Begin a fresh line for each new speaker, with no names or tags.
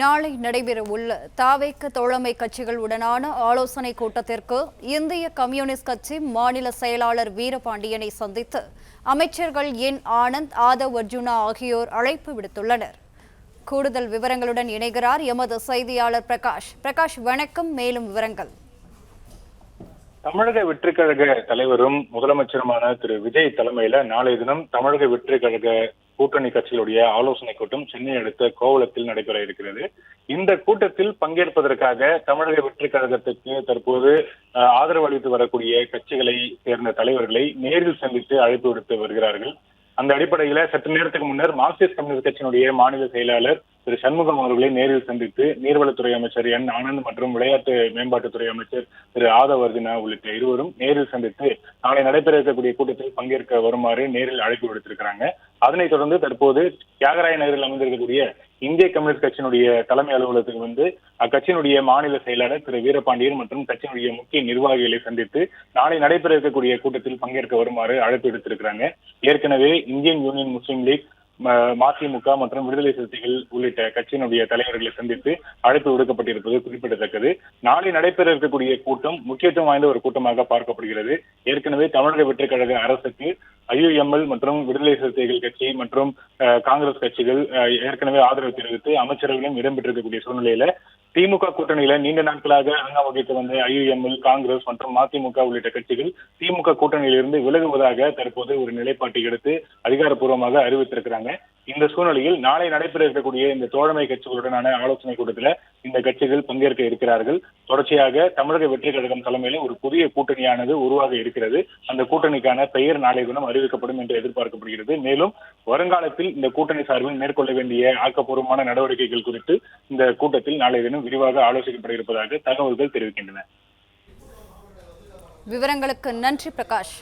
நாளை நடைபெறவுள்ள தாவேக தோழமை கட்சிகளுடனான ஆலோசனை கூட்டத்திற்கு இந்திய கம்யூனிஸ்ட் கட்சி மாநில செயலாளர் வீரபாண்டியனை சந்தித்து அமைச்சர்கள் என் ஆனந்த், ஆதவ் அர்ஜுனா ஆகியோர் அழைப்பு விடுத்துள்ளனர். கூடுதல் விவரங்களுடன் இணைகிறார் எமது செய்தியாளர் பிரகாஷ். பிரகாஷ், வணக்கம். மேலும் விவரங்கள்.
தமிழக வெற்றி கழக தலைவரும் முதலமைச்சருமான திரு விஜய் தலைமையில நாளைய தினம் தமிழக வெற்றி கழக கூட்டணி கட்சிகளுடைய ஆலோசனை கூட்டம் சென்னை அடுத்த கோவளத்தில் நடைபெற இருக்கிறது. இந்த கூட்டத்தில் பங்கேற்பதற்காக தமிழக வெற்றி கழகத்துக்கு தற்போது ஆதரவு அளித்து வரக்கூடிய கட்சிகளை சேர்ந்த தலைவர்களை நேரில் சந்தித்து அழைப்பு விடுத்து வருகிறார்கள். அந்த அடிப்படையில சற்று நேரத்துக்கு முன்னர் மார்க்சிஸ்ட் கம்யூனிஸ்ட் கட்சியினுடைய மாநில செயலாளர் திரு சண்முகம் அவர்களை நேரில் சந்தித்து நீர்வளத்துறை அமைச்சர் என் ஆனந்த் மற்றும் விளையாட்டு மேம்பாட்டுத்துறை அமைச்சர் திரு ஆதவ் அர்ஜுனா உள்ளிட்ட இருவரும் நேரில் சந்தித்து நாளை நடைபெற இருக்கக்கூடிய கூட்டத்தில் பங்கேற்க வருமாறு நேரில் அழைப்பு விடுத்திருக்கிறாங்க. அதனைத் தொடர்ந்து தற்போது தியாகராய நகரில் அமைந்திருக்கக்கூடிய இந்திய கம்யூனிஸ்ட் கட்சியினுடைய தலைமை அலுவலகத்துக்கு வந்து அக்கட்சியினுடைய மாநில செயலாளர் திரு வீரபாண்டியன் மற்றும் கட்சியினுடைய முக்கிய நிர்வாகிகளை சந்தித்து நாளை நடைபெற இருக்கக்கூடிய கூட்டத்தில் பங்கேற்க வருமாறு அழைப்பு விடுத்திருக்கிறாங்க. ஏற்கனவே இந்தியன் யூனியன் முஸ்லீம் லீக், மதிமுக மற்றும் விடுதலை சிறுத்தைகள் உள்ளிட்ட கட்சியினுடைய தலைவர்களை சந்தித்து அழைப்பு விடுக்கப்பட்டிருப்பது குறிப்பிடத்தக்கது. நாளை நடைபெற இருக்கக்கூடிய கூட்டம் முக்கியத்துவம் வாய்ந்த ஒரு கூட்டமாக பார்க்கப்படுகிறது. ஏற்கனவே தமிழக வெற்றி கழக அரசுக்கு IUML மற்றும் விடுதலை சிறுத்தைகள் கட்சி மற்றும் காங்கிரஸ் கட்சிகள் ஏற்கனவே ஆதரவு தெரிவித்து அமைச்சர்களும் இடம்பெற்றிருக்கக்கூடிய சூழ்நிலையில திமுக கூட்டணியில நீண்ட நாட்களாக அங்கம் வகித்து வந்த IUML, காங்கிரஸ் மற்றும் மதிமுக உள்ளிட்ட கட்சிகள் திமுக கூட்டணியிலிருந்து விலகுவதாக தற்போது ஒரு நிலைப்பாட்டை எடுத்து அதிகாரப்பூர்வமாக அறிவித்திருக்கிறாங்க. இந்த சூழ்நிலையில் நாளை நடைபெற இருக்கக்கூடிய இந்த தோழமை கட்சிகளுடனான ஆலோசனை கூட்டத்தில் இந்த கட்சிகள் பங்கேற்க இருக்கிறார்கள். தொடர்ச்சியாக தமிழக வெற்றி கழகம் தலைமையில ஒரு புதிய கூட்டணியானது உருவாக இருக்கிறது. அந்த கூட்டணிக்கான பெயர் நாளை தினம் அறிவிக்கப்படும் என்று எதிர்பார்க்கப்படுகிறது. மேலும் வருங்காலத்தில் இந்த கூட்டணி சார்பில் மேற்கொள்ள வேண்டிய ஆக்கப்பூர்வமான நடவடிக்கைகள் குறித்து இந்த கூட்டத்தில் நாளை தினம் விரிவாக ஆலோசிக்கப்பட இருப்பதாக தகவல்கள் தெரிவிக்கின்றன.
விவரங்களுக்கு நன்றி பிரகாஷ்.